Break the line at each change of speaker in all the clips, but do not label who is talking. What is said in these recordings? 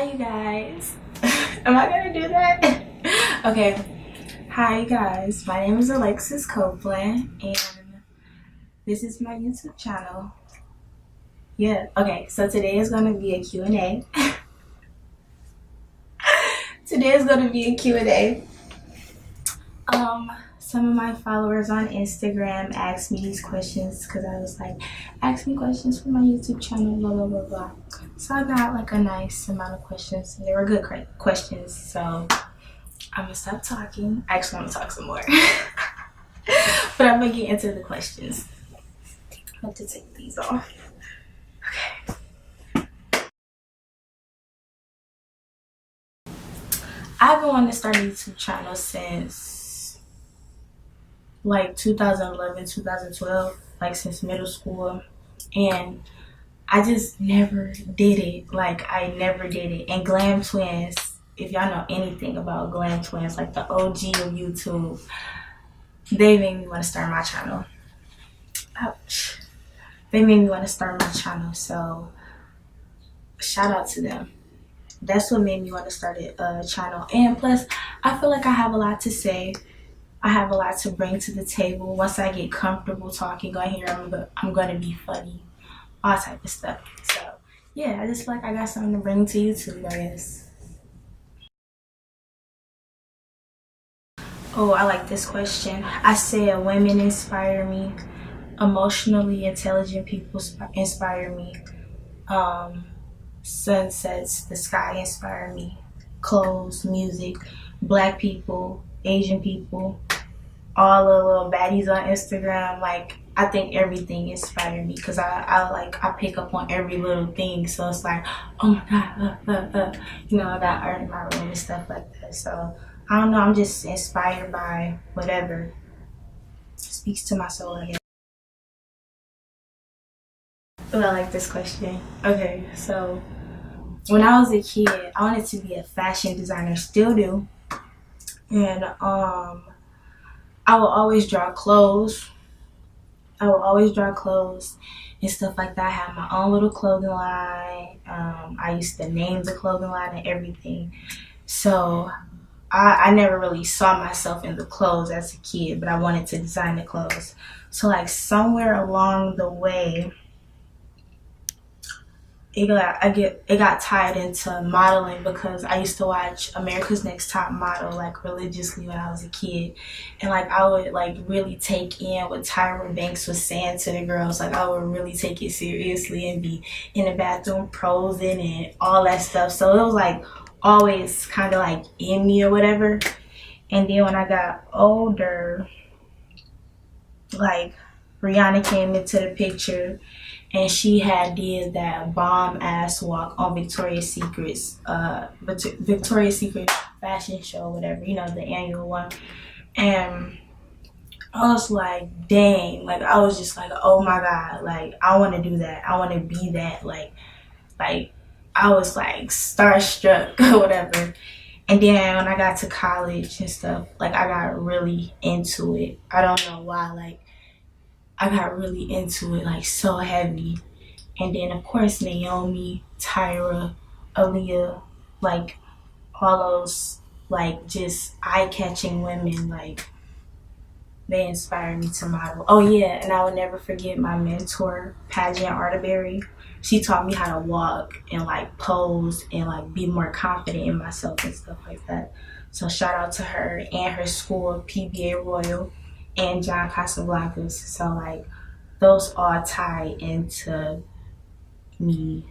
Hi, you guys. Am I gonna do that? Okay. Hi, you guys. My name is Alexis Copeland, and this is my YouTube channel. Yeah. Okay. So today is gonna be a Q&A. Today is gonna be a Q&A. Some of my followers on Instagram asked me these questions because I was like, ask me questions for my YouTube channel, blah blah blah blah. So I got like a nice amount of questions, and they were good questions. So I'm gonna stop talking. Actually, I'm gonna talk some more, but I'm gonna get into the questions. I have to take these off. Okay. I've been wanting to start a YouTube channel since like 2011, 2012, like since middle school, and I just never did it. Like I never did it. And Glam Twins, if y'all know anything about Glam Twins, like the OG of YouTube, they made me want to start my channel. Ouch. They made me want to start my channel, so shout out to them. That's what made me want to start a channel. And plus, I feel like I have a lot to say. I have a lot to bring to the table. Once I get comfortable talking on here, I'm gonna be funny, all type of stuff. So yeah, I just feel like I got something to bring to YouTube, I guess. Oh, I like this question. I said women inspire me. Emotionally intelligent people inspire me. Sunsets, the sky inspire me. Clothes, music, black people, Asian people, all the little baddies on Instagram. Like I think everything inspired me because I pick up on every little thing. So it's like, oh my god, I got art in my room and stuff like that. So I don't know. I'm just inspired by whatever speaks to my soul, I guess. Oh, I like this question. Okay, so when I was a kid, I wanted to be a fashion designer, still do. And I will always draw clothes. And stuff like that. I had my own little clothing line. I used to name the clothing line and everything. So I never really saw myself in the clothes as a kid, but I wanted to design the clothes. So like somewhere along the way, it got tied into modeling because I used to watch America's Next Top Model like religiously when I was a kid, and like I would like really take in what Tyra Banks was saying to the girls. Like I would really take it seriously and be in the bathroom prosing and all that stuff. So it was like always kind of like in me or whatever. And then when I got older, like Rihanna came into the picture, and she had did that bomb ass walk on Victoria's Secret fashion show, whatever, the annual one. And I was like, dang, like I was just like, oh my god, like I want to do that. I want to be that. Like I was like starstruck or whatever. And then when I got to college and stuff, like I got really into it. I don't know why, like I got really into it, like so heavy. And then of course Naomi, Tyra, Aaliyah, like all those like just eye-catching women, like they inspired me to model. Oh yeah, and I will never forget my mentor, Pageant Arterberry. She taught me how to walk and like pose and like be more confident in myself and stuff like that. So shout out to her and her school, PBA Royal and John Casablancas. So like those all tie into me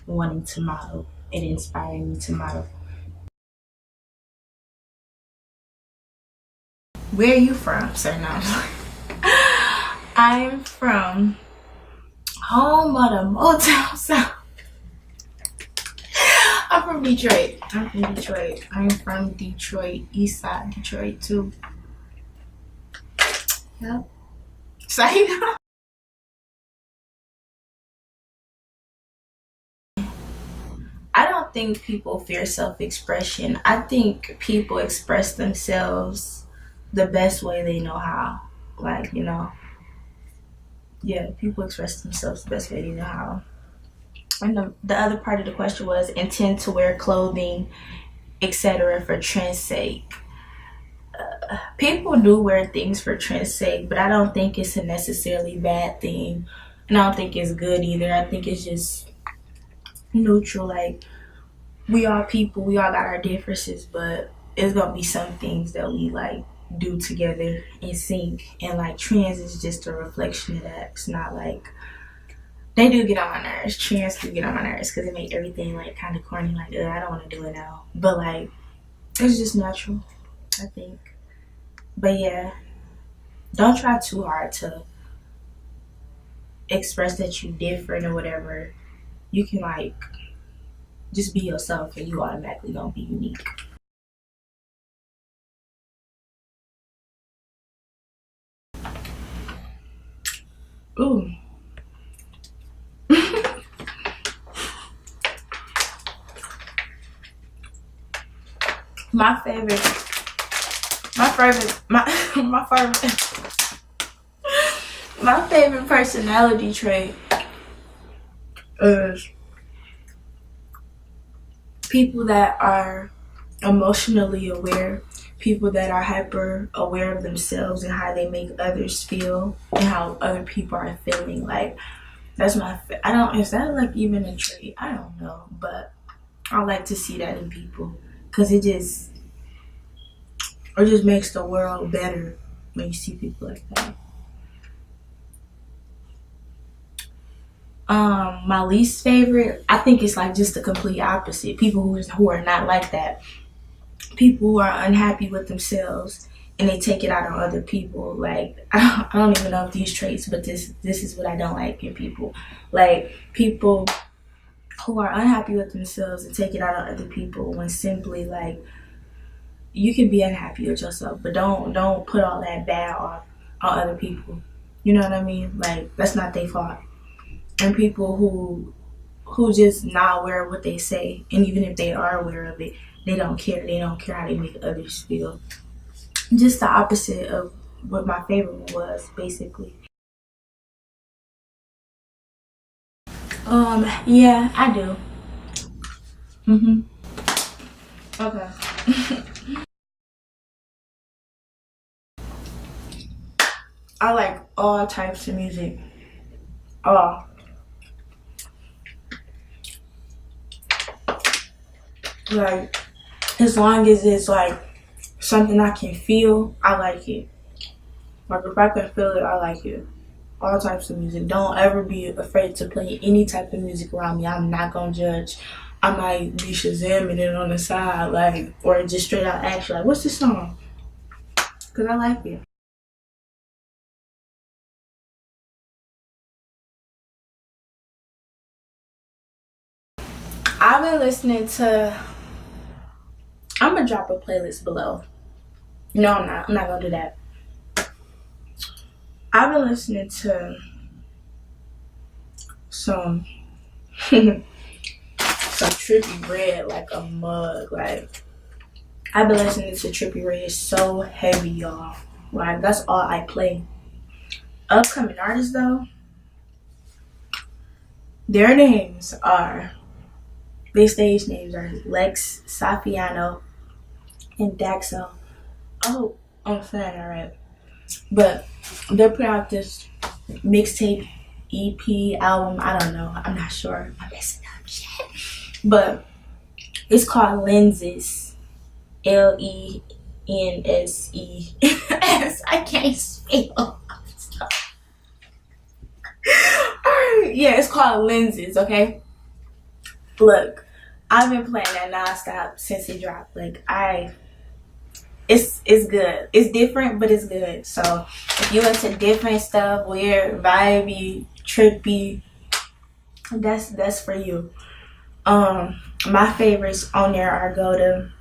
wanting to model. It inspired me to model. Where are you from, sir? No. I'm from home of the Motown Sound. I'm from Detroit. I'm from Detroit, East Side Detroit too. Yep. So I don't think people fear self-expression. I think people express themselves the best way they know how. Like, yeah, people express themselves the best way they know how. And the other part of the question was intend to wear clothing, etc., for trend's sake. People do wear things for trend's sake, but I don't think it's a necessarily bad thing. And I don't think it's good either. I think it's just neutral. Like, we all people, we all got our differences, but it's gonna be some things that we like do together in sync. And like trends is just a reflection of that. It's not like they do get on my nerves. Trends do get on my nerves because it make everything like kind of corny. Like, I don't want to do it now. But like, it's just natural, I think. But yeah, don't try too hard to express that you different or whatever. You can like just be yourself and you automatically gonna be unique. Ooh. my favorite my favorite my favorite personality trait is people that are emotionally aware, people that are hyper aware of themselves and how they make others feel and how other people are feeling. Like, that's I don't, is that like even a trait? I don't know, but I like to see that in people because it just makes the world better when you see people like that. My least favorite, I think it's like just the complete opposite. People who are not like that. People who are unhappy with themselves and they take it out on other people. Like, I don't even know if these traits, but this is what I don't like in people. Like, people who are unhappy with themselves and take it out on other people when simply like you can be unhappy with yourself, but don't put all that bad on other people. You know what I mean? Like, that's not their fault. And people who just not aware of what they say, and even if they are aware of it, they don't care. They don't care how they make others feel. Just the opposite of what my favorite one was, basically. Yeah, I do. Okay. I like all types of music. All. Like, as long as it's like something I can feel, I like it. Like, if I can feel it, I like it. All types of music. Don't ever be afraid to play any type of music around me. I'm not gonna judge. I might be shazamming it on the side, like, or just straight out ask you, like, what's this song? Cause I like it. I've been listening to. I'm gonna drop a playlist below. No, I'm not. I'm not gonna do that. I've been listening to some some Trippy Red like a mug. Like, I've been listening to Trippy Red so heavy, y'all. Like, that's all I play. Upcoming artists though, their names are their stage names are Lex Safiano and Daxo. Oh, I'm saying that right. But they're putting out this mixtape, EP, album. I don't know. I'm not sure. I'm messing up shit. But it's called Lenses. Lenses. I can't spell. Yeah, it's called Lenses, okay? Look, I've been playing that nonstop since it dropped. Like, it's good. It's different, but it's good. So if you into different stuff, weird, vibey, trippy, that's for you. My favorites on there are Go to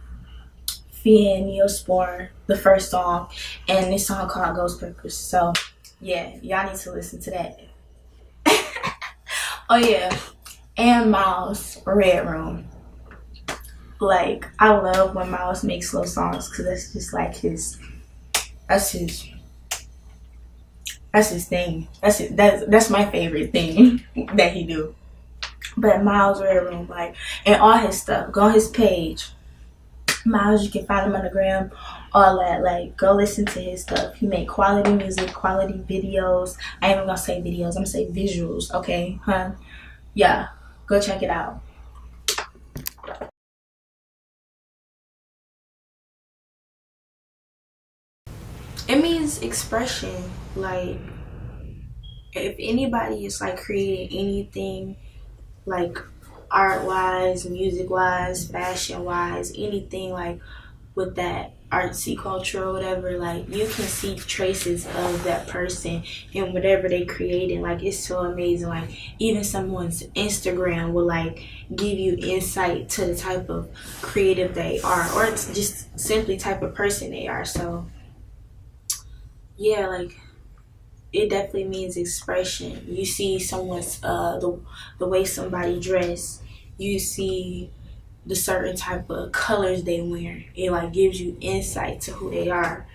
Fia and Neosporin, the first song, and this song called Ghost Peppers. So yeah, y'all need to listen to that. Oh yeah, and Miles Red Room. Like, I love when Miles makes slow songs because that's just like that's his that's his thing. That's my favorite thing that he do. But Miles Red Room, like, and all his stuff. Go on his page. Miles, you can find him on the gram, all that. Like, go listen to his stuff. He make quality music, quality videos. I ain't even gonna say videos. I'm gonna say visuals. Okay, huh? Yeah, go check it out. It means expression. Like, if anybody is like creating anything, like art wise, music wise, fashion wise, anything like with that artsy culture or whatever, like you can see traces of that person in whatever they created. Like, it's so amazing. Like, even someone's Instagram will like give you insight to the type of creative they are, or it's just simply type of person they are. So yeah, like, it definitely means expression. You see someone's the way somebody dress, you see the certain type of colors they wear. It like gives you insight to who they are.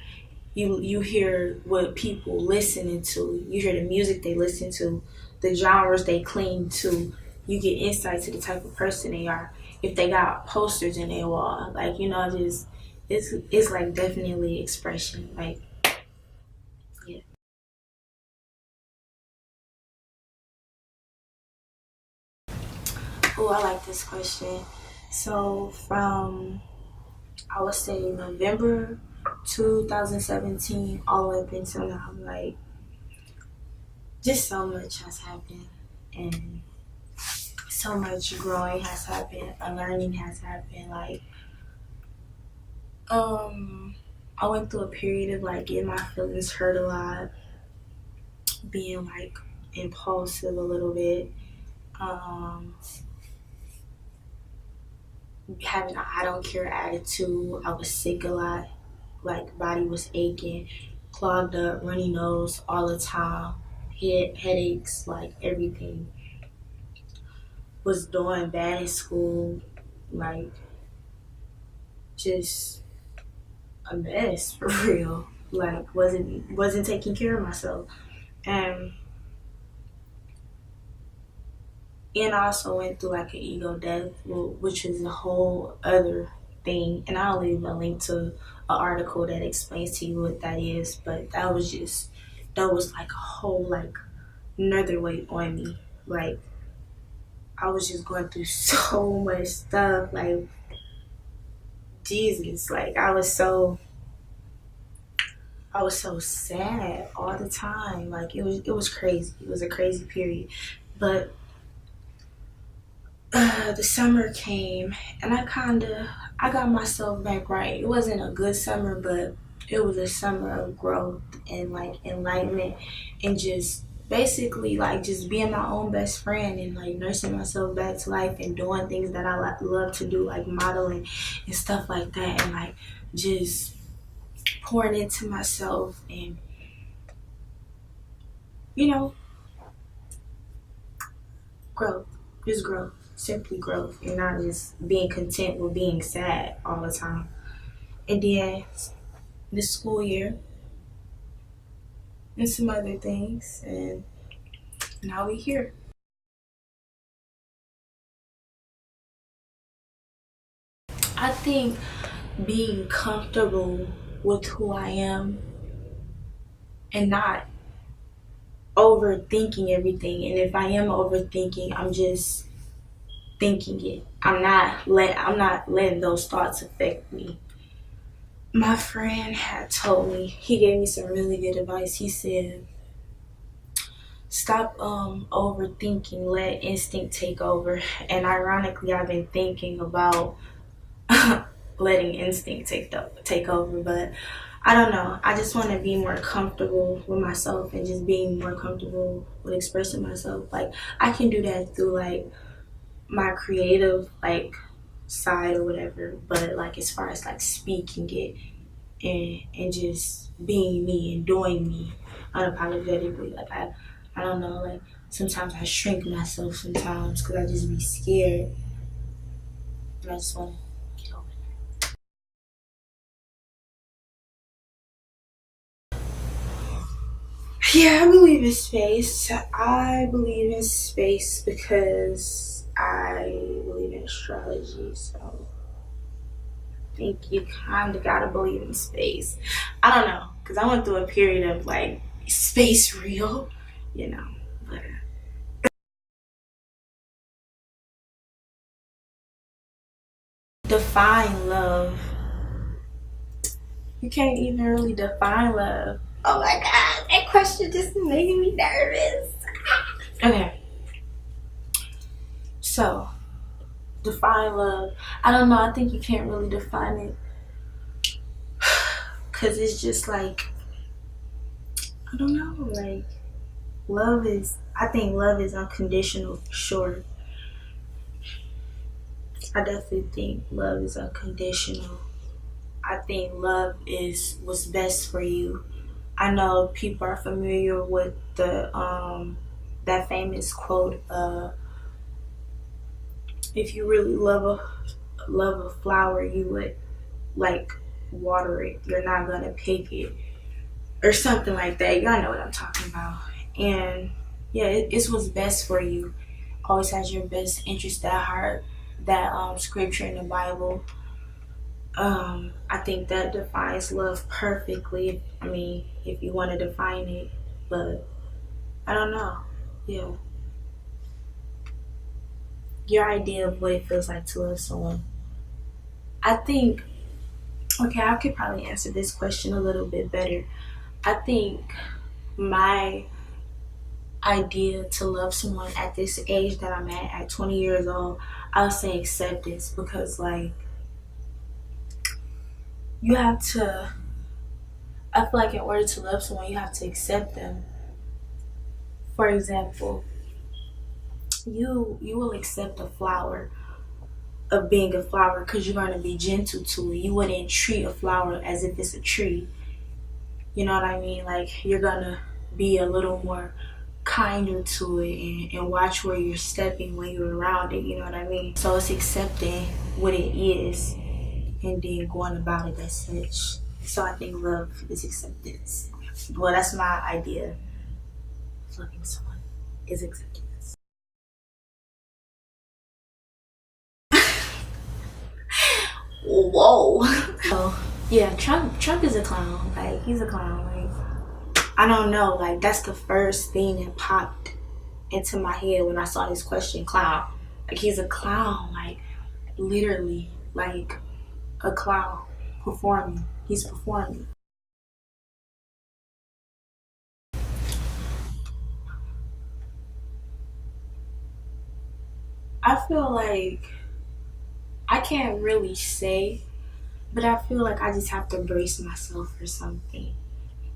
You hear what people listening to. You hear the music they listen to, the genres they cling to. You get insight to the type of person they are. If they got posters in their wall, like, just it's like definitely expression. Like, yeah. Oh, I like this question. So from, I would say, November 2017 all the way up until now, like, just so much has happened, and so much growing has happened, learning has happened. Like, um, I went through a period of like getting my feelings hurt a lot, being like impulsive a little bit, um, having an I don't care attitude. I was sick a lot, like body was aching, clogged up, runny nose all the time, headaches, like everything. Was doing bad in school, like just a mess for real. Like, wasn't taking care of myself, and I also went through like an ego death, which is a whole other thing. And I'll leave a link to an article that explains to you what that is. But that was like a whole like another weight on me. Like, I was just going through so much stuff. Like, Jesus, like I was so sad all the time. Like, it was crazy. It was a crazy period. But the summer came, and I got myself back right. It wasn't a good summer, but it was a summer of growth and like enlightenment, and just basically like just being my own best friend and like nursing myself back to life and doing things that I love to do, like modeling and stuff like that, and like just pouring into myself and you know growth, just growth, simply growth, and not just being content with being sad all the time. And then this school year and some other things, and now we here. I think being comfortable with who I am and not overthinking everything. And if I am overthinking, I'm just thinking it. I'm not letting those thoughts affect me. My friend had told me, he gave me some really good advice. He said, stop overthinking, let instinct take over. And ironically, I've been thinking about letting instinct take over, but I don't know. I just want to be more comfortable with myself and just being more comfortable with expressing myself. Like, I can do that through like my creative like side or whatever, but like as far as like speaking it and just being me and doing me unapologetically, like I don't know, like sometimes I shrink myself sometimes because I just be scared, and I just want to get over it. Yeah, I believe in space. I believe in space because I believe in astrology, so I think you kind of gotta believe in space. I don't know, because I went through a period of like, is space real? You know, but define love. You can't even really define love. Oh my god, that question just made me nervous. Okay, so define love. I don't know. I think you can't really define it because it's just like, I don't know. Like, love is, I think love is unconditional for sure. I definitely think love is unconditional. I think love is what's best for you. I know people are familiar with the that famous quote, if you really love a flower, you would like water it. You're not gonna pick it or something like that. Y'all know what I'm talking about. And yeah, it's what's best for you. Always has your best interest at heart. That scripture in the Bible. I think that defines love perfectly. I mean, if you want to define it, but I don't know. Yeah, your idea of what it feels like to love someone. I think. Okay, I could probably answer this question a little bit better. I think my idea to love someone at this age that I'm at 20 years old, I would say acceptance, because like you have to, I feel like in order to love someone, you have to accept them. For example, you will accept a flower of being a flower because you're going to be gentle to it. You wouldn't treat a flower as if it's a tree. You know what I mean? Like, you're going to be a little more kinder to it, and watch where you're stepping when you're around it. You know what I mean? So it's accepting what it is and then going about it as such. So I think love is acceptance. Well, that's my idea of loving someone, is acceptance. Whoa. So yeah, Trump is a clown. Like, he's a clown. Like, I don't know. Like, that's the first thing that popped into my head when I saw this question, clown. Like, he's a clown. Like, literally, like a clown performing. He's performing. I feel like I can't really say, but I feel like I just have to brace myself for something.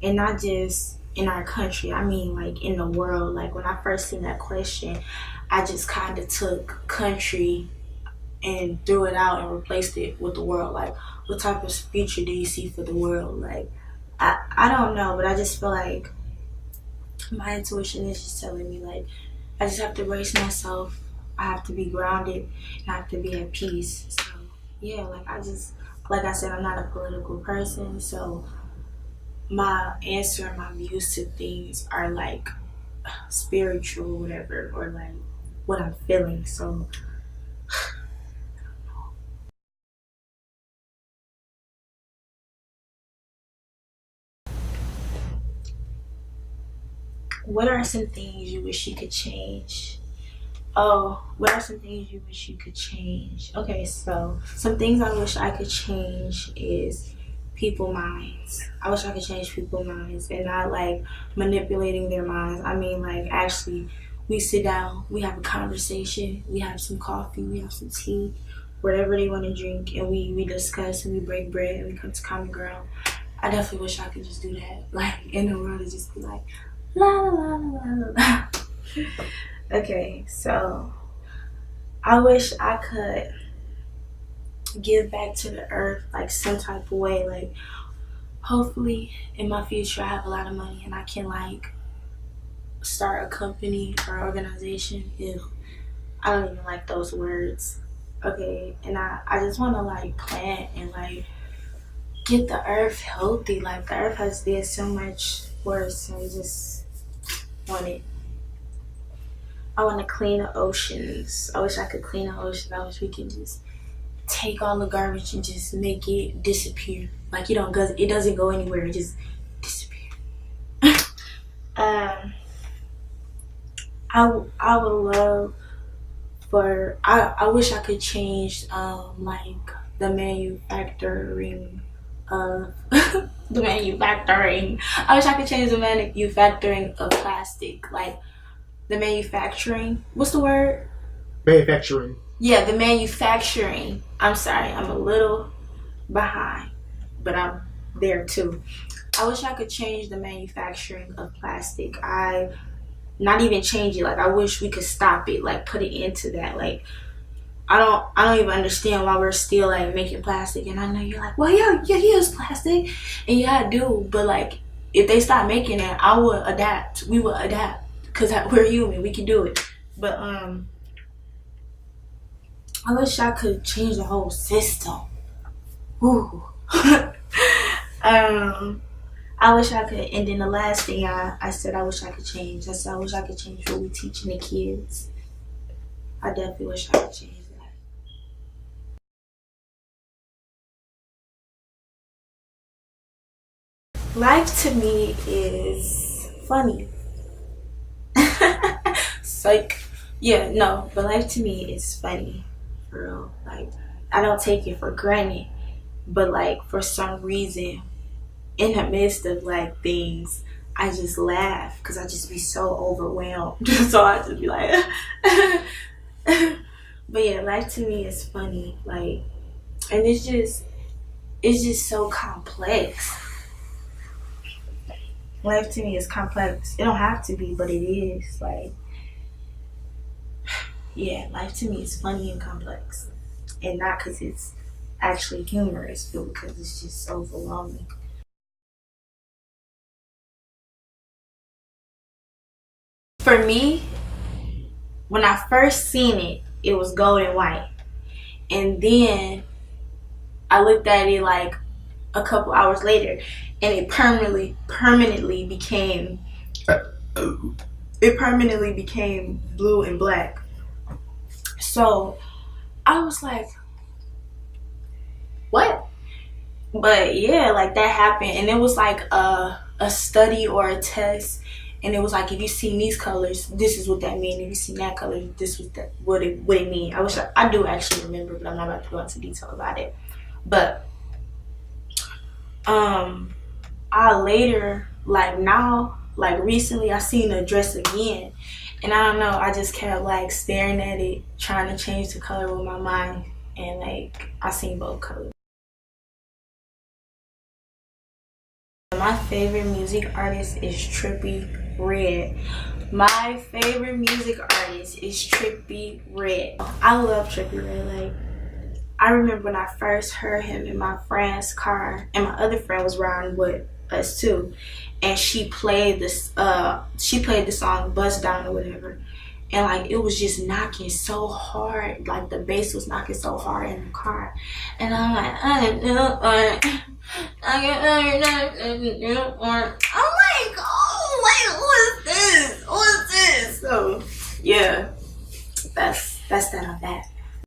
And not just in our country, I mean like in the world. Like, when I first seen that question, I just kind of took country and threw it out and replaced it with the world. Like, what type of future do you see for the world? Like, I don't know, but I just feel like my intuition is just telling me, like, I just have to brace myself. I have to be grounded and I have to be at peace. So yeah, like, like I said, I'm not a political person, so my answer and my views to things are like spiritual or whatever, or like what I'm feeling. So what are some things you wish you could change? Oh, what are some things you wish you could change? Okay, so some things I wish I could change is people minds. I wish I could change people minds and not like manipulating their minds. I mean, like, actually, we sit down, we have a conversation, we have some coffee, we have some tea, whatever they want to drink, and we discuss and we break bread and we come to common ground. I definitely wish I could just do that. Like, in the world, to just be like, la la la la la la. Okay, so I wish I could give back to the earth like some type of way. Like, hopefully in my future I have a lot of money and I can like start a company or organization. Ew, I don't even like those words. Okay, and I just want to like plant and like get the earth healthy. Like, the earth has been so much worse, and we just want it I want to clean the oceans. I wish I could clean the ocean. I wish we could just take all the garbage and just make it disappear. Like, you know, because it doesn't go anywhere. It just disappear. um, I would love for I wish I could change like the manufacturing of the manufacturing. I wish I could change the manufacturing of plastic. Like the manufacturing. What's the word?
Manufacturing.
Yeah, the manufacturing. I'm sorry, I'm a little behind, but I'm there too. I wish I could change the manufacturing of plastic. Not even change it. Like I wish we could stop it. Like put it into that. Like I don't even understand why we're still like making plastic. And I know you're like, well, yeah, it's plastic, and yeah, I do. But like, if they stop making it, I would adapt. We would adapt because we're human. We can do it. But I wish I could change the whole system. Ooh. I wish I could. And then the last thing I said, I wish I could change. I said I wish I could change what we teaching the kids. I definitely wish I could change that. Life to me is funny. Psych. Yeah, no, but life to me is funny. For real. Like, I don't take it for granted. But like, for some reason, in the midst of like things, I just laugh because I just be so overwhelmed. So I just be like, but yeah, life to me is funny. Like, and it's just so complex. Life to me is complex. It don't have to be, but it is. Like, yeah, life to me is funny and complex, and not because it's actually humorous, but because it's just overwhelming. For me, when I first seen it, it was gold and white. And then I looked at it like a couple hours later and it permanently became blue and black. So I was like, what? But yeah, like that happened, and it was like a study or a test. And it was like, if you see these colors, this is what that means. If you see that color, this was what it mean. I do actually remember, but I'm not about to go into detail about it. But I later, like now, like recently, I seen the dress again, and I don't know. I just kept like staring at it, trying to change the color with my mind, and like I seen both colors. My favorite music artist is Trippie Redd. My favorite music artist is Trippie Redd. I love Trippie Redd. Like, I remember when I first heard him in my friend's car, and my other friend was riding with us too, and she played the song "Bust Down" or whatever, and like it was just knocking so hard, like the bass was knocking so hard in the car, and I'm like, I'm like, oh, like who is this? So yeah, that's that on that.